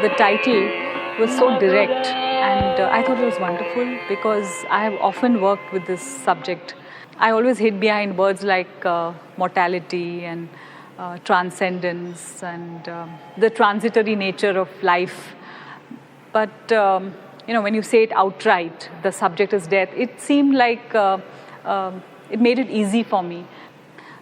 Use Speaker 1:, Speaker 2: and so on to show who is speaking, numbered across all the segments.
Speaker 1: The title was so direct, and I thought it was wonderful because I have often worked with this subject. I always hid behind words like mortality and transcendence and the transitory nature of life. But when you say it outright, the subject is death, it seemed like it made it easy for me.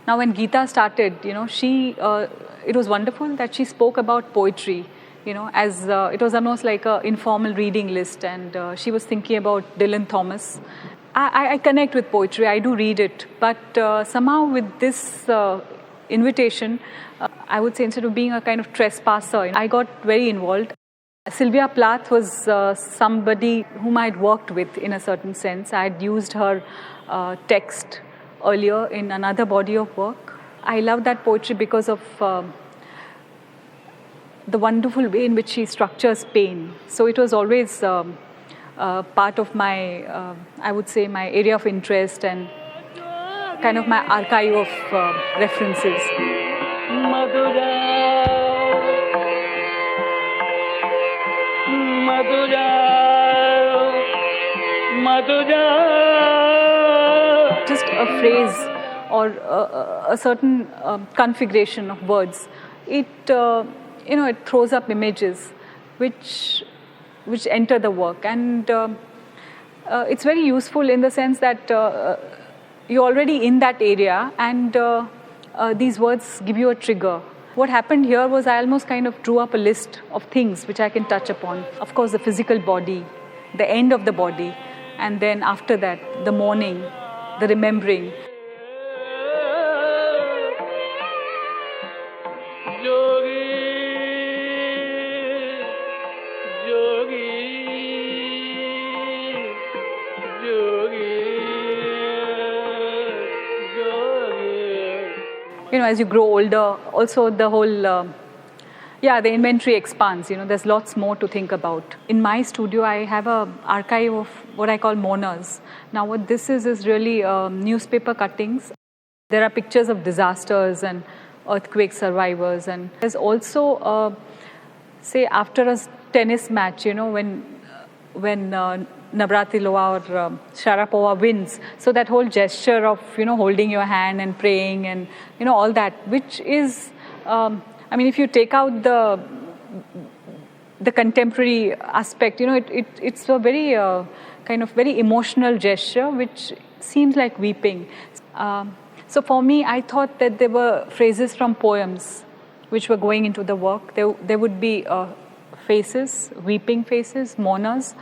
Speaker 1: Now when Geeta started, it was wonderful that she spoke about poetry, as it was almost like an informal reading list, and she was thinking about Dylan Thomas. I connect with poetry, I do read it, but somehow with this invitation, I would say instead of being a kind of trespasser, I got very involved. Sylvia Plath was somebody whom I had worked with in a certain sense. I had used her text earlier in another body of work. I love that poetry because of the wonderful way in which she structures pain. So it was always part of my, I would say, my area of interest and kind of my archive of references. Just a phrase or a certain configuration of words, it throws up images which enter the work, and it's very useful in the sense that you're already in that area, and these words give you a trigger. What happened here was I almost kind of drew up a list of things which I can touch upon. Of course, the physical body, the end of the body, and then after that, the mourning, the remembering. As you grow older, also the whole, the inventory expands. There's lots more to think about. In my studio, I have an archive of what I call mourners. Now, what this is really newspaper cuttings. There are pictures of disasters and earthquake survivors, and there's also, say, after a tennis match, when Navratilova or Sharapova wins. So that whole gesture of, holding your hand and praying and, all that, which is, if you take out the contemporary aspect, it's a very kind of very emotional gesture, which seems like weeping. So for me, I thought that there were phrases from poems which were going into the work. There would be faces, weeping faces, mourners,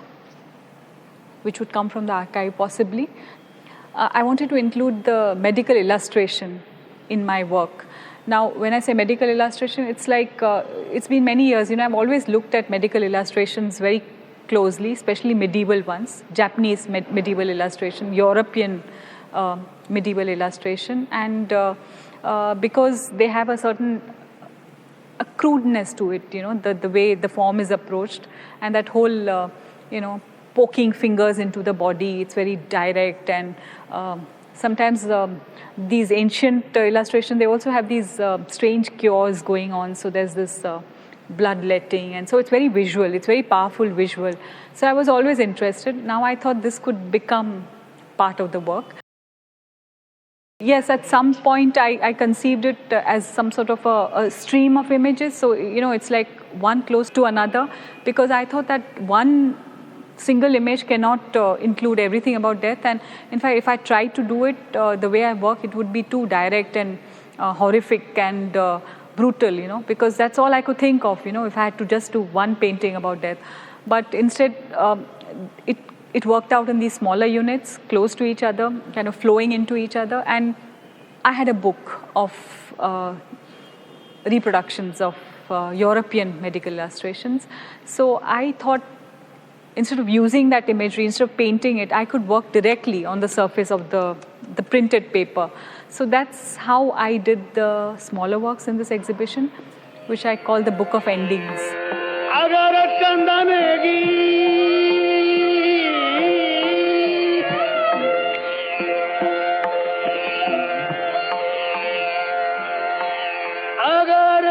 Speaker 1: which would come from the archive possibly. I wanted to include the medical illustration in my work. Now, when I say medical illustration, it's like, it's been many years, I've always looked at medical illustrations very closely, especially medieval ones, Japanese medieval illustration, European medieval illustration, and because they have a certain crudeness to it, the way the form is approached, and that whole, poking fingers into the body. It's very direct, and sometimes these ancient illustrations, they also have these strange cures going on. So there's this bloodletting, and so it's very visual. It's very powerful visual. So I was always interested. Now I thought this could become part of the work. Yes, at some point I conceived it as some sort of a stream of images. So, it's like one close to another, because I thought that one single image cannot include everything about death. And in fact, if I tried to do it the way I work, it would be too direct and horrific and brutal, because that's all I could think of, if I had to just do one painting about death. But instead, it worked out in these smaller units, close to each other, kind of flowing into each other. And I had a book of reproductions of European medical illustrations. So I thought, instead of using that imagery, instead of painting it, I could work directly on the surface of the printed paper. So that's how I did the smaller works in this exhibition, which I call the Book of Endings.
Speaker 2: अगर चंदन की अगर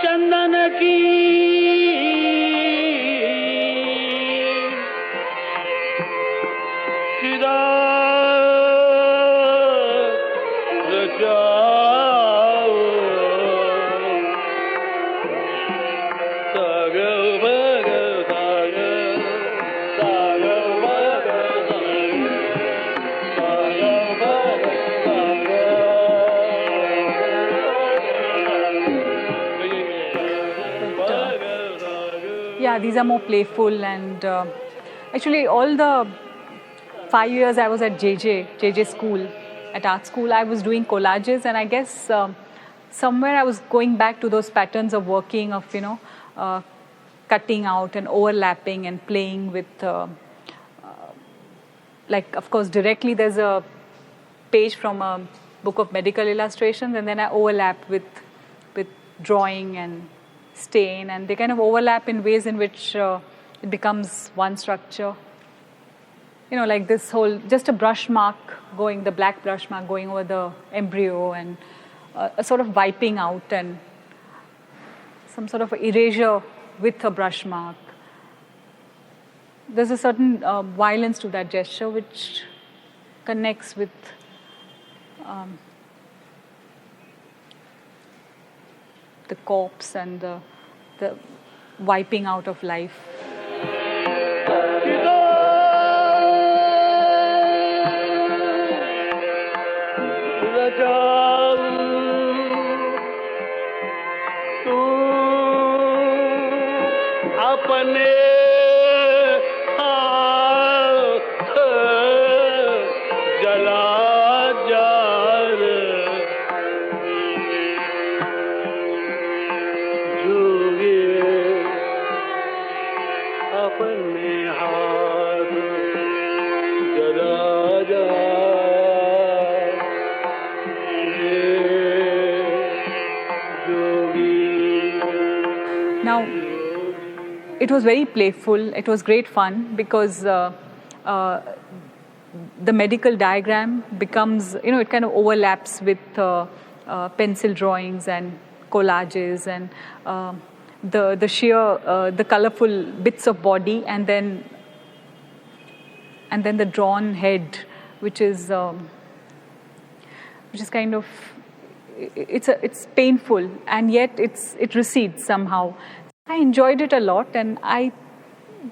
Speaker 2: चंदन की सिदा रचाओ
Speaker 1: Yeah, these are more playful and actually all the 5 years I was at JJ school, at art school, I was doing collages, and I guess somewhere I was going back to those patterns of working, of cutting out and overlapping and playing with, like of course directly there's a page from a book of medical illustrations, and then I overlap with drawing and stain, and they kind of overlap in ways in which it becomes one structure. You know, like this whole, just a brush mark going, the black brush mark going over the embryo, and a sort of wiping out and some sort of erasure with a brush mark. There's a certain violence to that gesture which connects with the corpse and the wiping out of life.
Speaker 2: अपने हाथ जला jar जोगे अपने हाथ जला jar Jogi.
Speaker 1: Now, it was very playful, it was great fun, because the medical diagram becomes, it kind of overlaps with pencil drawings and collages and the sheer, the colorful bits of body, and then the drawn head, which is kind of, it's painful, and yet it recedes somehow. I enjoyed it a lot,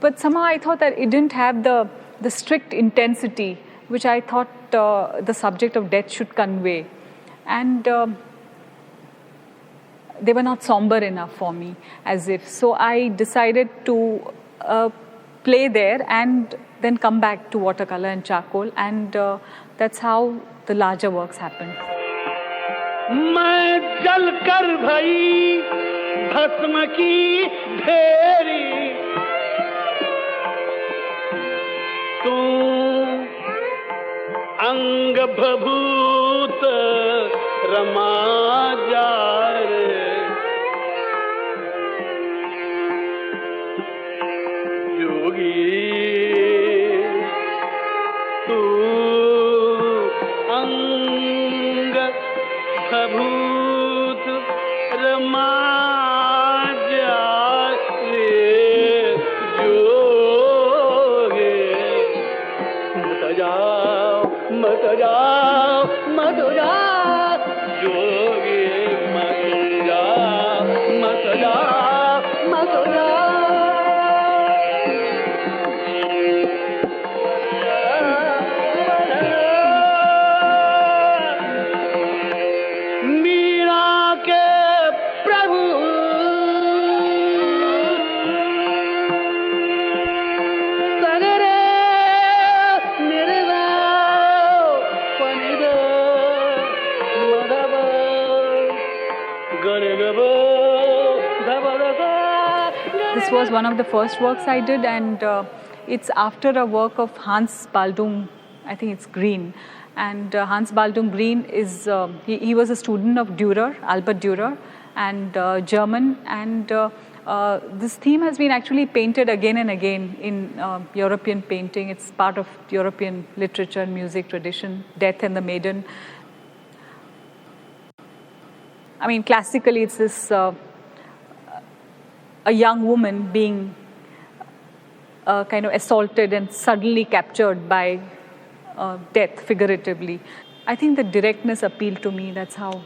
Speaker 1: but somehow I thought that it didn't have the strict intensity which I thought the subject of death should convey, and they were not somber enough for me, as if. So I decided to play there and then come back to watercolor and charcoal, and that's how the larger works happened.
Speaker 2: मैं जल कर भई भस्म की ढेरी, तू अंग भभूत रमा जार, योगी तू अंग भभूत रमा जार रे, जोगे मत जाओ मत जाओ मत जाओ, जोगे मत जाओ मत जाओ मत जाओ.
Speaker 1: This was one of the first works I did, and it's after a work of Hans Baldung, I think it's Green. And Hans Baldung Green is, he was a student of Dürer, Albert Dürer, and German. And this theme has been actually painted again and again in European painting. It's part of European literature and music tradition, Death and the Maiden. I mean, classically, it's this a young woman being kind of assaulted and suddenly captured by death, figuratively. I think the directness appealed to me. That's how.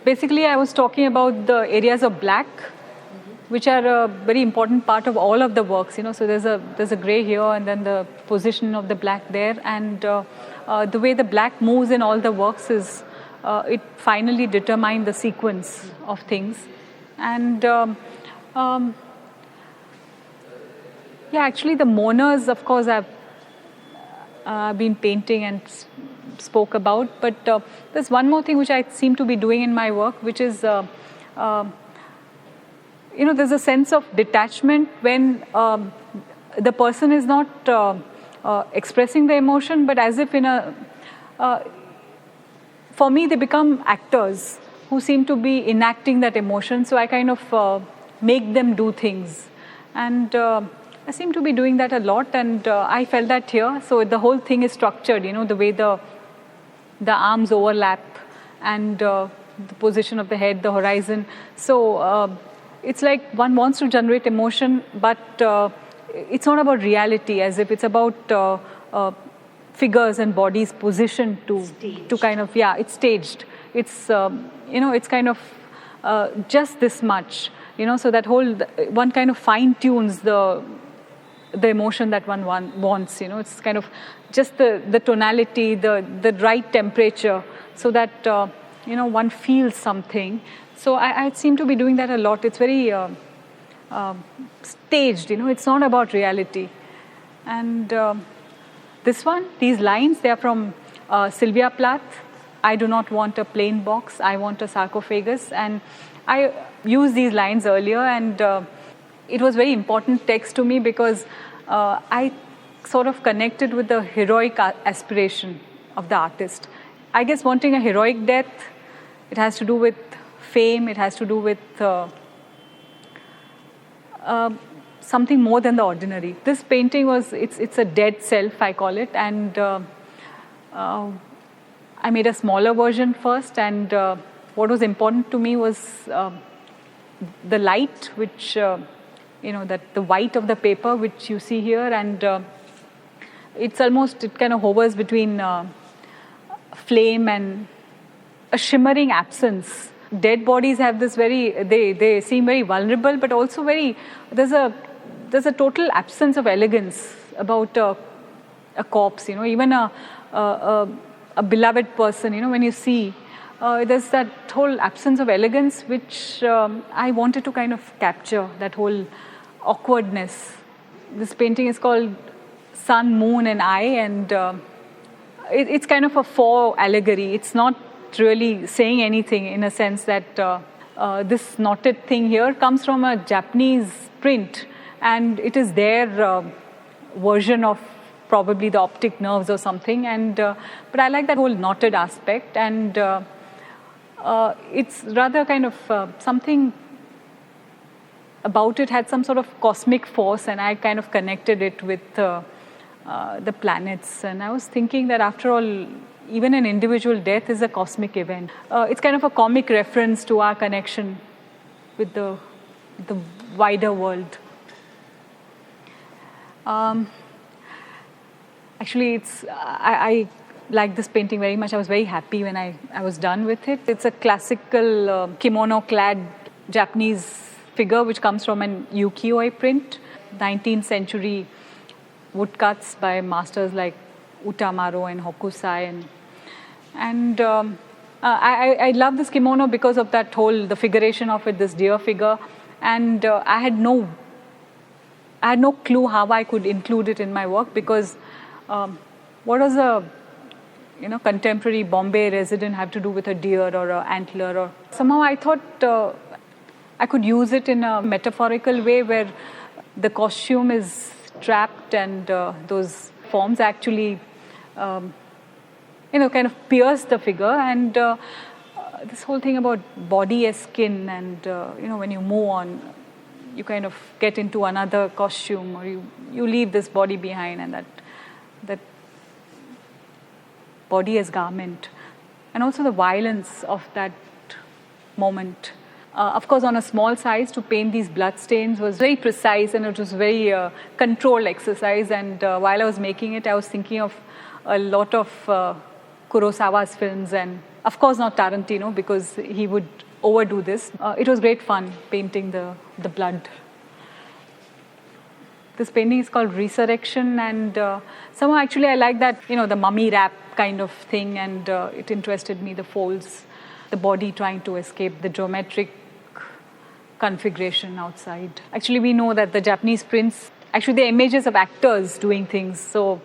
Speaker 1: Basically, I was talking about the areas of black, which are a very important part of all of the works. So there's a gray here, and then the position of the black there, and the way the black moves in all the works is it finally determined the sequence of things, and actually the mourners, of course, I've been painting and spoke about, but there's one more thing which I seem to be doing in my work, which is there's a sense of detachment when the person is not expressing the emotion, but as if for me, they become actors who seem to be enacting that emotion. So I kind of make them do things. And I seem to be doing that a lot. And I felt that here. So the whole thing is structured, the way the arms overlap and the position of the head, the horizon. So it's like one wants to generate emotion, but it's not about reality, as if it's about figures and bodies positioned to kind of, it's staged. It's, it's kind of just this much, so that whole, one kind of fine tunes the emotion that one wants, it's kind of just the tonality, the right temperature, so that, one feels something. So I seem to be doing that a lot. It's very staged, it's not about reality. And these lines, they are from Sylvia Plath. I do not want a plain box, I want a sarcophagus. And I used these lines earlier, and it was very important text to me because I sort of connected with the heroic aspiration of the artist. I guess wanting a heroic death, it has to do with fame, it has to do with something more than the ordinary. This painting it's a dead self, I call it, and I made a smaller version first, and what was important to me was the light, which, that the white of the paper, which you see here, and it kind of hovers between flame and a shimmering absence. Dead bodies have this they seem very vulnerable, but also there's a total absence of elegance about a corpse, even a beloved person, when you see, there's that whole absence of elegance, which I wanted to kind of capture, that whole awkwardness. This painting is called Sun, Moon and I, and it's kind of a four allegory. It's not really saying anything, in a sense that this knotted thing here comes from a Japanese print, and it is their version of probably the optic nerves or something. And but I like that whole knotted aspect, and it's rather kind of something about it had some sort of cosmic force, and I kind of connected it with the planets. And I was thinking that after all, even an individual death is a cosmic event. It's kind of a comic reference to our connection with the wider world. Actually, I like this painting very much. I was very happy when I was done with it. It's a classical kimono-clad Japanese figure, which comes from an ukiyo-e print, 19th century woodcuts by masters like Utamaro and Hokusai. And I love this kimono because of that whole, the figuration of it, this deer figure. And I had no clue how I could include it in my work, because what does a contemporary Bombay resident have to do with a deer or an antler? Or somehow I thought I could use it in a metaphorical way, where the costume is trapped and those forms actually kind of pierce the figure. And this whole thing about body as skin, and when you move on, you kind of get into another costume, or you leave this body behind, and that body as garment. And also the violence of that moment. Of course, on a small size, to paint these blood stains was very precise, and it was very controlled exercise. And while I was making it, I was thinking of a lot of Kurosawa's films, and of course not Tarantino, because he would overdo this. It was great fun painting the blood. This painting is called Resurrection, and somehow actually I like that, the mummy wrap kind of thing, and it interested me, the folds, the body trying to escape the geometric configuration outside. Actually, we know that the Japanese prints, actually they're images of actors doing things. So,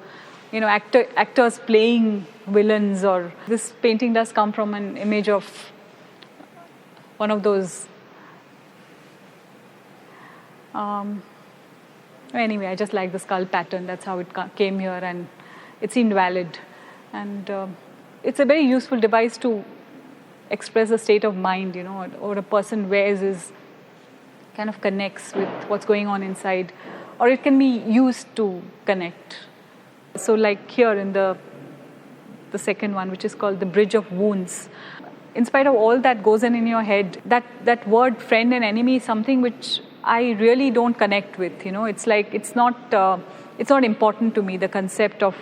Speaker 1: actors playing villains, or this painting does come from an image of one of those. Anyway, I just like the skull pattern. That's how it came here, and it seemed valid. And it's a very useful device to express a state of mind, or a person wears is kind of connects with what's going on inside, or it can be used to connect. So like here in the second one, which is called The Bridge of Wounds, in spite of all that goes in your head, that word friend and enemy is something which I really don't connect with. It's like it's not important to me, the concept of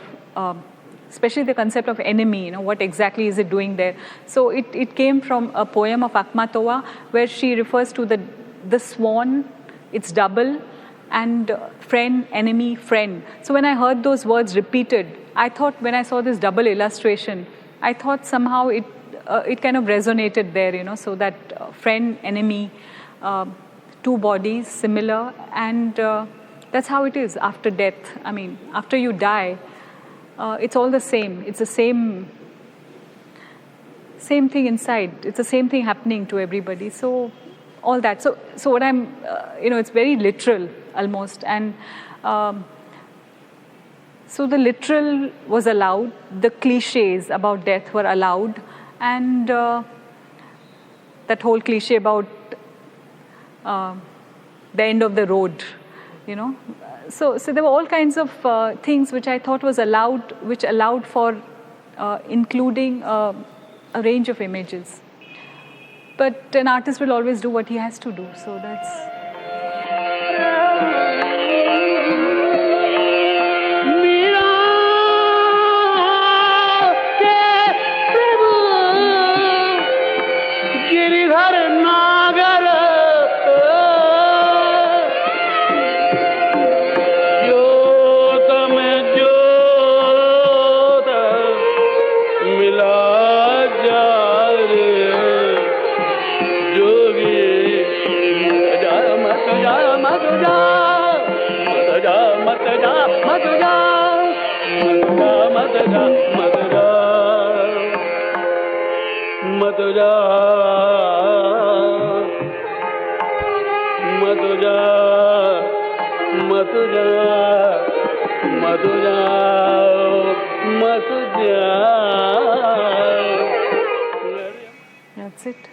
Speaker 1: especially the concept of enemy. What exactly is it doing there? So it came from a poem of Akhmatova, where she refers to the swan, its double, and friend, enemy, friend. So when I heard those words repeated, I thought, when I saw this double illustration, I thought somehow it kind of resonated there, so that friend, enemy, two bodies, similar, and that's how it is after death. I mean, after you die, it's all the same. It's the same thing inside. It's the same thing happening to everybody. So all that. So what I'm, it's very literal almost. And so the literal was allowed. The cliches about death were allowed. And that whole cliche about the end of the road, So there were all kinds of things which I thought was allowed, which allowed for including a range of images. But an artist will always do what he has to do, so that's... That's it.